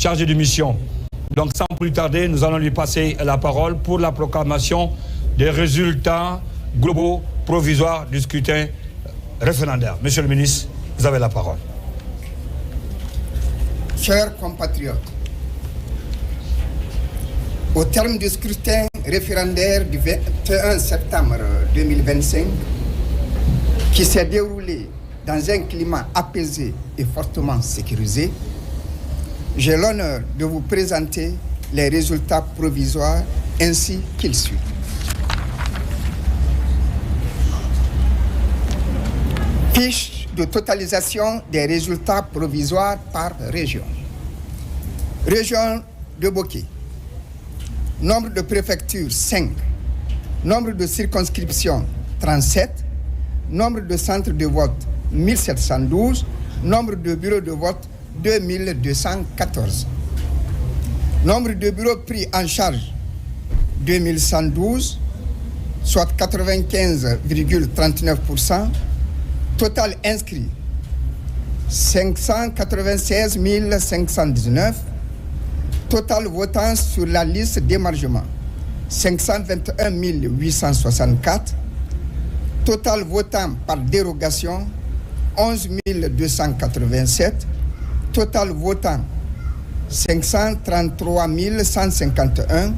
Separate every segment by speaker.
Speaker 1: chargé de mission. Donc sans plus tarder, nous allons lui passer la parole pour la proclamation des résultats globaux provisoires du scrutin référendaire. Monsieur le ministre, vous avez la parole.
Speaker 2: Chers compatriotes, au terme du scrutin référendaire du 21 septembre 2025, qui s'est déroulé dans un climat apaisé et fortement sécurisé, j'ai l'honneur de vous présenter les résultats provisoires ainsi qu'ils suivent. Fiche de totalisation des résultats provisoires par région. Région de Boké. Nombre de préfectures 5. Nombre de circonscriptions 37. Nombre de centres de vote 1712. Nombre de bureaux de vote 2214. Nombre de bureaux pris en charge 2112, soit 95,39%. Total inscrit 596 519. Total votant sur la liste d'émargement 521 864. Total votant par dérogation 11 287. Total votant 533 151.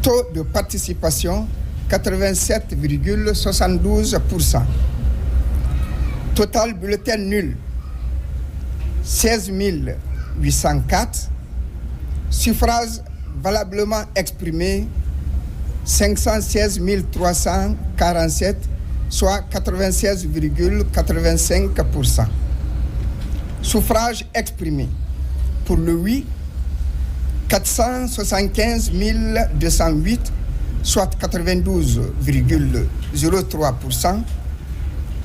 Speaker 2: Taux de participation 87,72%. Total bulletin nul 16 804. Suffrages valablement exprimés 516 347, soit 96,85%. Suffrages exprimés pour le oui 475 208, soit 92,03%.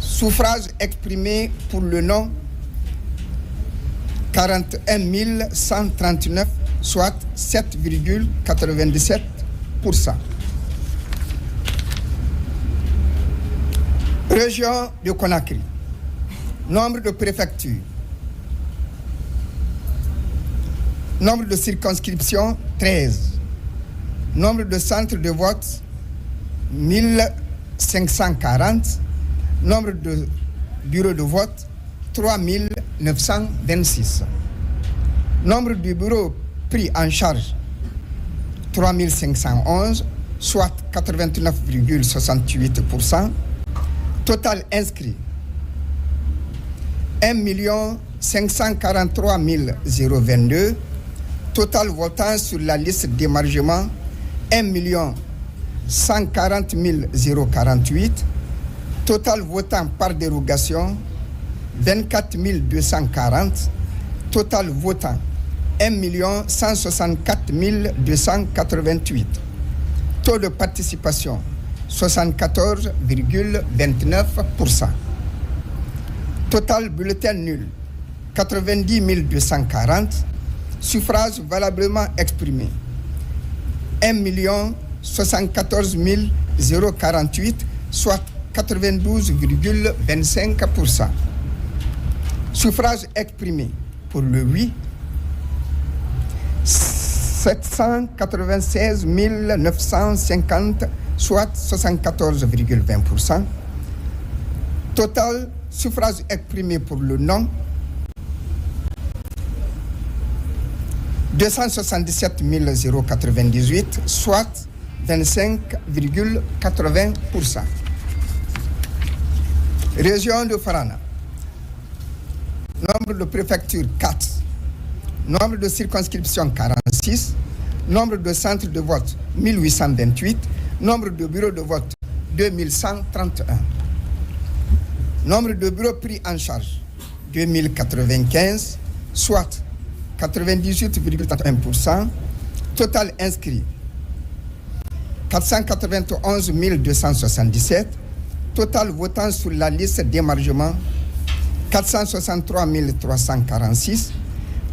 Speaker 2: Suffrages exprimés pour le non 41 139, soit 7,97%. Région de Conakry. Nombre de préfectures. Nombre de circonscriptions 13. Nombre de centres de vote 1540. Nombre de bureaux de vote 3926. Nombre de bureaux pris en charge 3511, soit 89,68%. Total inscrit 1 543 022. Total votant sur la liste d'émargement 1 140 048. Total votant par dérogation 24 240. Total votant 1 164 288. Taux de participation 74,29%. Total bulletin nul 90 240. Suffrages valablement exprimés 1 074 048, soit 92,25%. Suffrages exprimés pour le oui 796 950, soit 74,20%. Total suffrages exprimés pour le non 277 098, soit 25,80%. Région de Farana. Nombre de préfectures 4. Nombre de circonscriptions 46. Nombre de centres de vote 1828. Nombre de bureaux de vote 2131. Nombre de bureaux pris en charge 2095, soit 98,31%. Total inscrit 491 277. Total votant sur la liste d'émargement 463 346.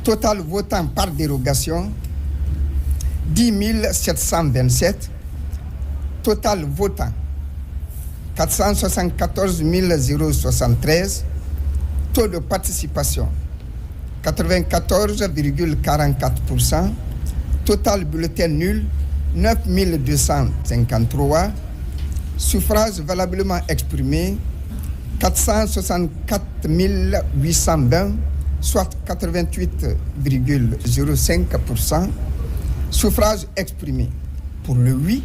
Speaker 2: Total votant par dérogation 10 727. Total votant 474 073. Taux de participation 94,44%. Total bulletin nul, 9253. Suffrages valablement exprimés, 464 820, soit 88,05%. Suffrages exprimés pour le oui,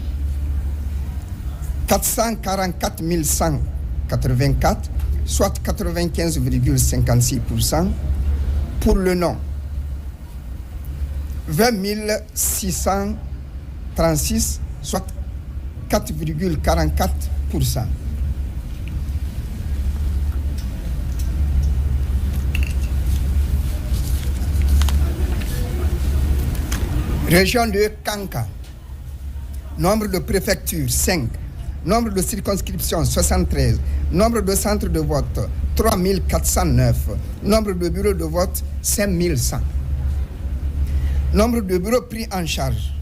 Speaker 2: 444 184, soit 95,56%. Pour le non, 20 636, soit 4,44%. Région de Kanka. Nombre de préfectures 5. Nombre de circonscriptions 73. Nombre de centres de vote 3409. Nombre de bureaux de vote 5100. Nombre de bureaux pris en charge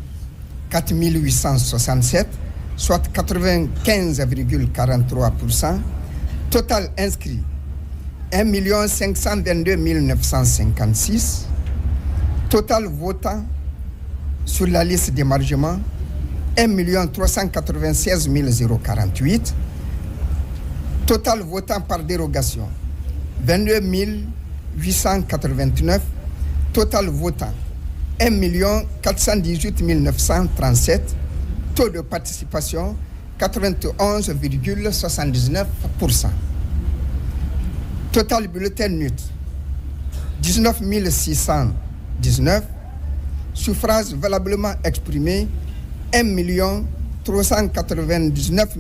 Speaker 2: 4867, soit 95,43%. Total inscrit 1 522 956. Total votant sur la liste d'émargement 1 396 048. Total votant par dérogation 22 889. Total votant 1 418 937. Taux de participation 91,79%. Total bulletin nul 19 619. Suffrages valablement exprimés 1 399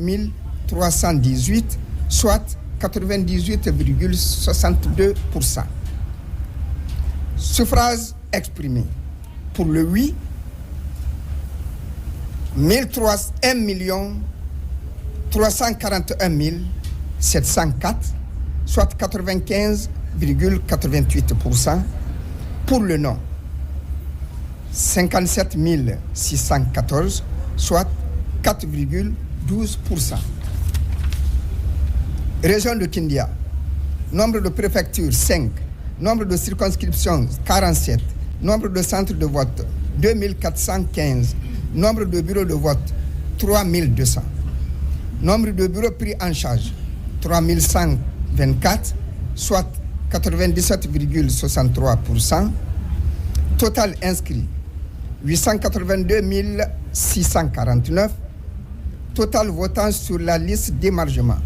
Speaker 2: 318, soit 98,62%. Suffrages exprimés pour le oui, 1 341 704, soit 95,88%. Pour le non, 57 614, soit 4,12%. Région de Kindia. Nombre de préfectures 5. Nombre de circonscriptions 47. Nombre de centres de vote 2415. Nombre de bureaux de vote 3200. Nombre de bureaux pris en charge 3124, soit 97,63%. Total inscrit 882 649. Total votant sur la liste d'émargement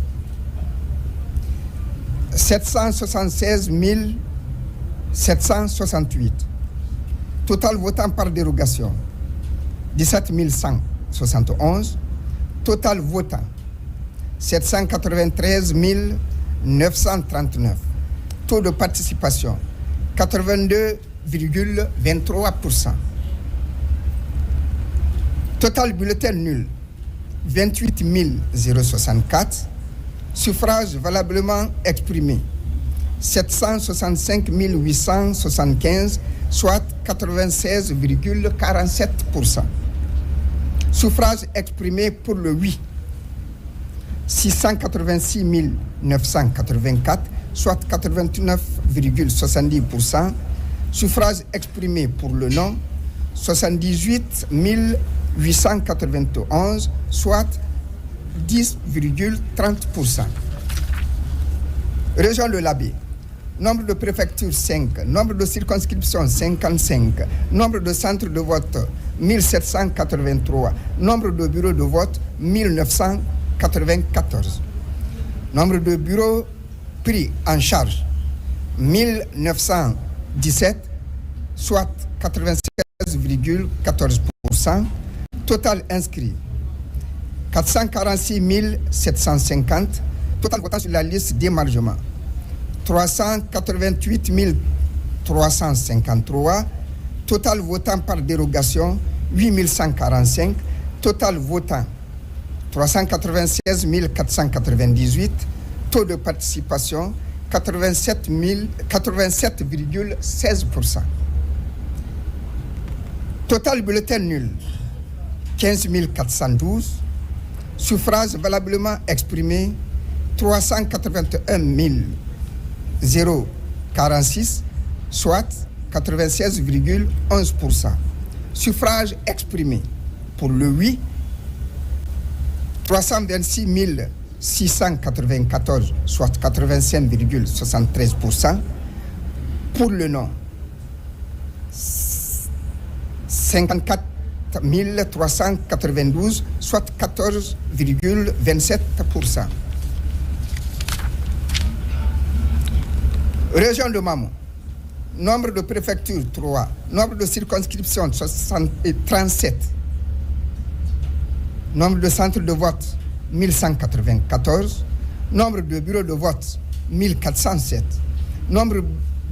Speaker 2: 776 768. Total votant par dérogation 17 171. Total votant 793 939. Taux de participation 82,23%. Total bulletin nul 28 064. Suffrages valablement exprimés 765 875, soit 96,47%. Suffrages exprimés pour le oui 686 984, soit 89,70%. Suffrages exprimés pour le non 78 891, soit 10,30%. Région de l'Abbé. Nombre de préfectures 5. Nombre de circonscriptions 55. Nombre de centres de vote 1783. Nombre de bureaux de vote 1994. Nombre de bureaux pris en charge 1917, soit 96,14%. Total inscrit 446 750. Total votant sur la liste d'émargement 388 353. Total votant par dérogation 8145. Total votant 396 498. Taux de participation 87,16%. Total bulletin nul 15 412. Suffrages valablement exprimés 381 046, soit 96,11%. Suffrage exprimé pour le oui, 326 694, soit 85,73%. Pour le non, 54 392, soit 14,27%. Région de Mamou. Nombre de préfectures 3. Nombre de circonscriptions 37. Nombre de centres de vote 1194. Nombre de bureaux de vote 1407. Nombre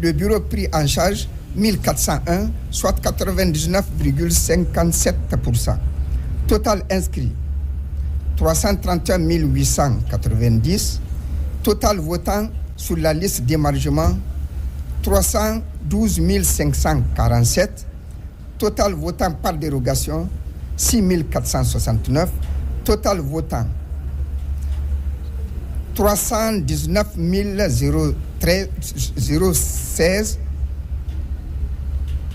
Speaker 2: de bureaux pris en charge 1401, soit 99,57%. Total inscrit 331 890. Total votant sur la liste d'émargement 312 547. Total votant par dérogation 6 469. Total votant 319 016.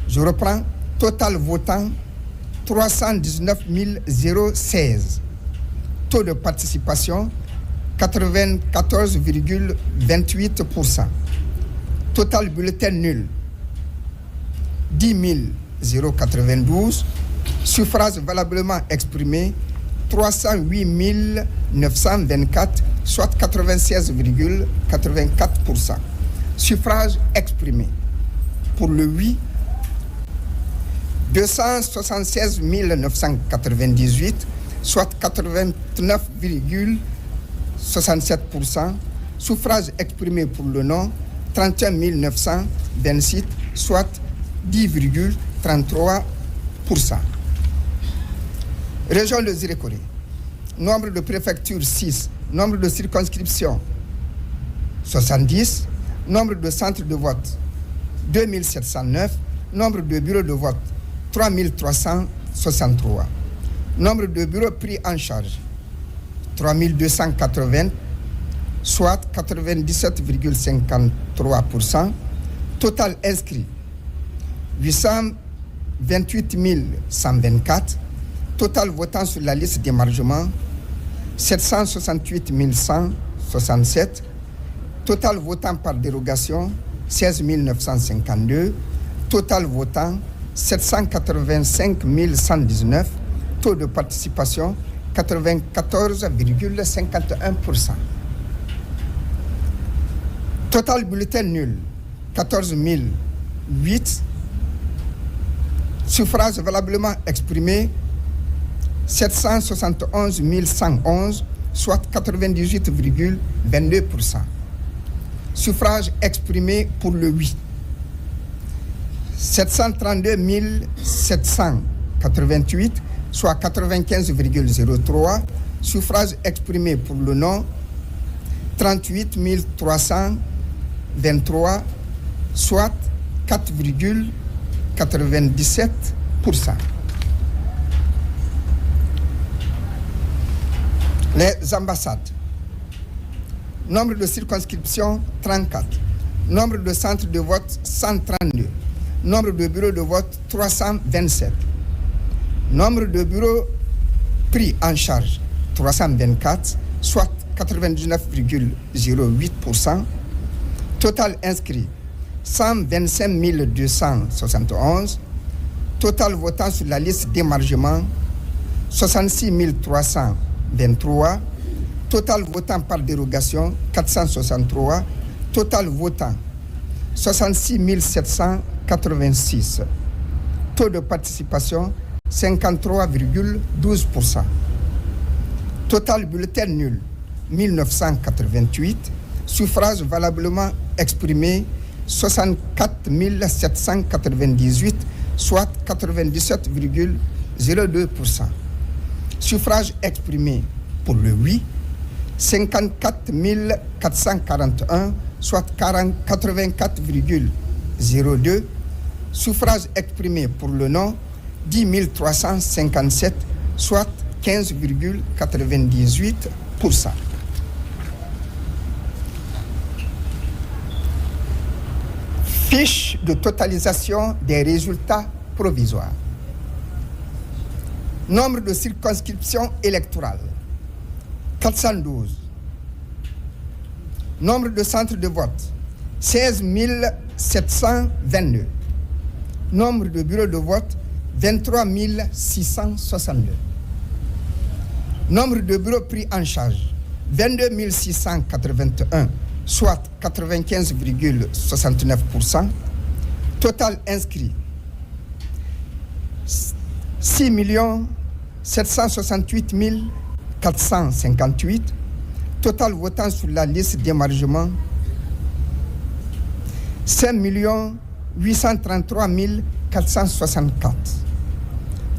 Speaker 2: Je reprends. Total votant 319 016. Taux de participation 94,28%. Total bulletin nul 10 092. Suffrages valablement exprimés 308 924, soit 96,84%. Suffrages exprimés pour le oui 276 998, soit 89,67%. Suffrages exprimés pour le non 31 926, soit 10,33%. Région de Zirékoré. Nombre de préfectures 6. Nombre de circonscriptions 70. Nombre de centres de vote 2709. Nombre de bureaux de vote 3363. Nombre de bureaux pris en charge 3280, soit 97,53%. Total inscrit 828 124. Total votant sur la liste d'émargement 768 167. Total votant par dérogation 16 952. Total votant 785 119. Taux de participation 94,51%. Total bulletin nul 14 008. Suffrages valablement exprimés 771 111, soit 98,22%. Suffrages exprimés pour le oui 732 788, soit 95,03. Suffrages exprimés pour le non 38 323, soit 4,97%. Les ambassades. Nombre de circonscriptions 34. Nombre de centres de vote 132. Nombre de bureaux de vote 327. Nombre de bureaux pris en charge 324, soit 99,08%. Total inscrit 125 271. Total votant sur la liste d'émargement 66 323. Total votant par dérogation 463. Total votant 66 786. Taux de participation 53,12%. Total bulletin nul 1988. Suffrages valablement exprimés 64 798, soit 97,02%. Suffrages exprimés pour le oui 54 441, soit 84,02%. Suffrages exprimés pour le non 10 357, soit 15,98%. Fiche de totalisation des résultats provisoires. Nombre de circonscriptions électorales, 412. Nombre de centres de vote, 16 722. Nombre de bureaux de vote, 23 662. Nombre de bureaux pris en charge, 22 681, soit 95,69%. Total inscrit, 6 768 458. Total votant sur la liste d'émargement, 5 833 464.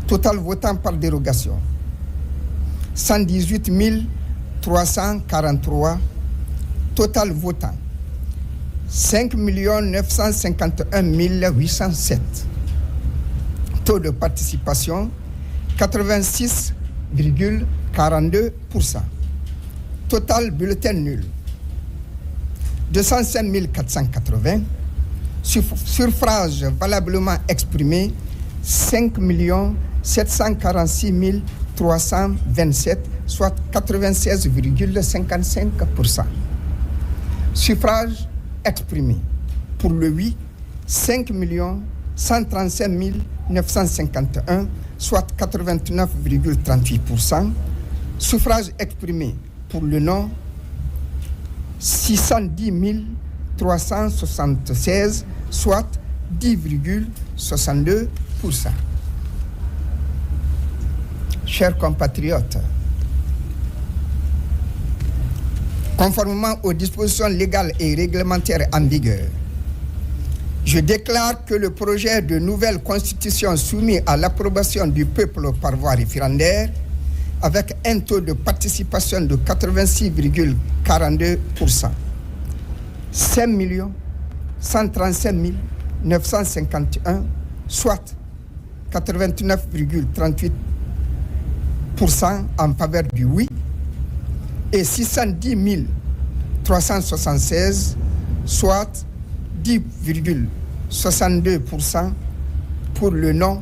Speaker 2: Total votant par dérogation, 118 343. Total votant, 5 951 807. Taux de participation, 86,42%. Total bulletin nul, 205 480. Suffrage valablement exprimé, 5 746 327, soit 96,55%. Suffrage exprimé pour le oui, 5 135 951, soit 89,38%. Suffrage exprimé pour le non, 610 376, soit 10,62%. Chers compatriotes, conformément aux dispositions légales et réglementaires en vigueur, je déclare que le projet de nouvelle constitution soumis à l'approbation du peuple par voie référendaire, avec un taux de participation de 86,42%, 5 135 951, soit 89,38% en faveur du oui, et 610 376, soit 10,62% pour le non,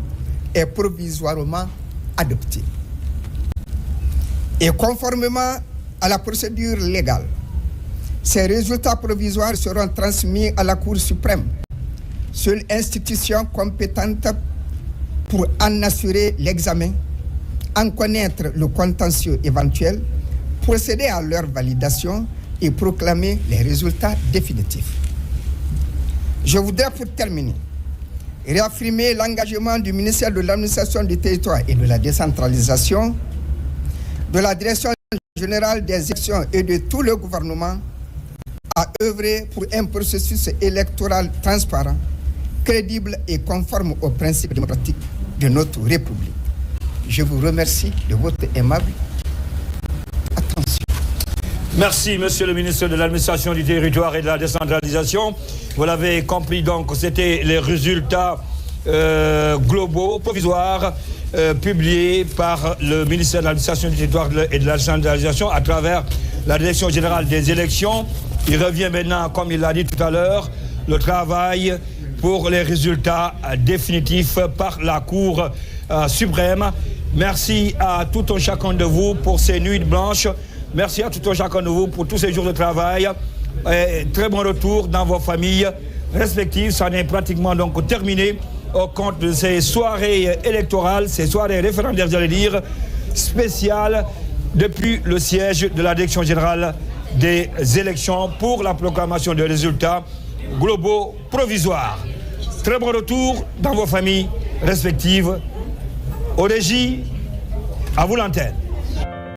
Speaker 2: est provisoirement adopté. Et conformément à la procédure légale, ces résultats provisoires seront transmis à la Cour suprême, seule institution compétente pour en assurer l'examen, en connaître le contentieux éventuel, procéder à leur validation et proclamer les résultats définitifs. Je voudrais pour terminer réaffirmer l'engagement du ministère de l'Administration du Territoire et de la Décentralisation, de la Direction générale des élections et de tout le gouvernement à œuvrer pour un processus électoral transparent, crédible et conforme aux principes démocratiques de notre République. Je vous remercie de votre aimable attention.
Speaker 1: Merci, monsieur le ministre de l'Administration du Territoire et de la Décentralisation. Vous l'avez compris, donc, c'était les résultats globaux, provisoires, publiés par le ministère de l'Administration du Territoire et de la Décentralisation à travers la Direction générale des élections. Il revient maintenant, comme il l'a dit tout à l'heure, le travail pour les résultats définitifs par la Cour suprême. Merci à tout un chacun de vous pour ces nuits blanches. Merci à tout un chacun de vous pour tous ces jours de travail. Et très bon retour dans vos familles respectives. Ça n'est pratiquement donc terminé au compte de ces soirées électorales, ces soirées référendaires, j'allais dire, spéciales depuis le siège de la Direction générale des élections pour la proclamation des résultats globaux provisoires. Très bon retour dans vos familles respectives. Au régie, à vous l'antenne.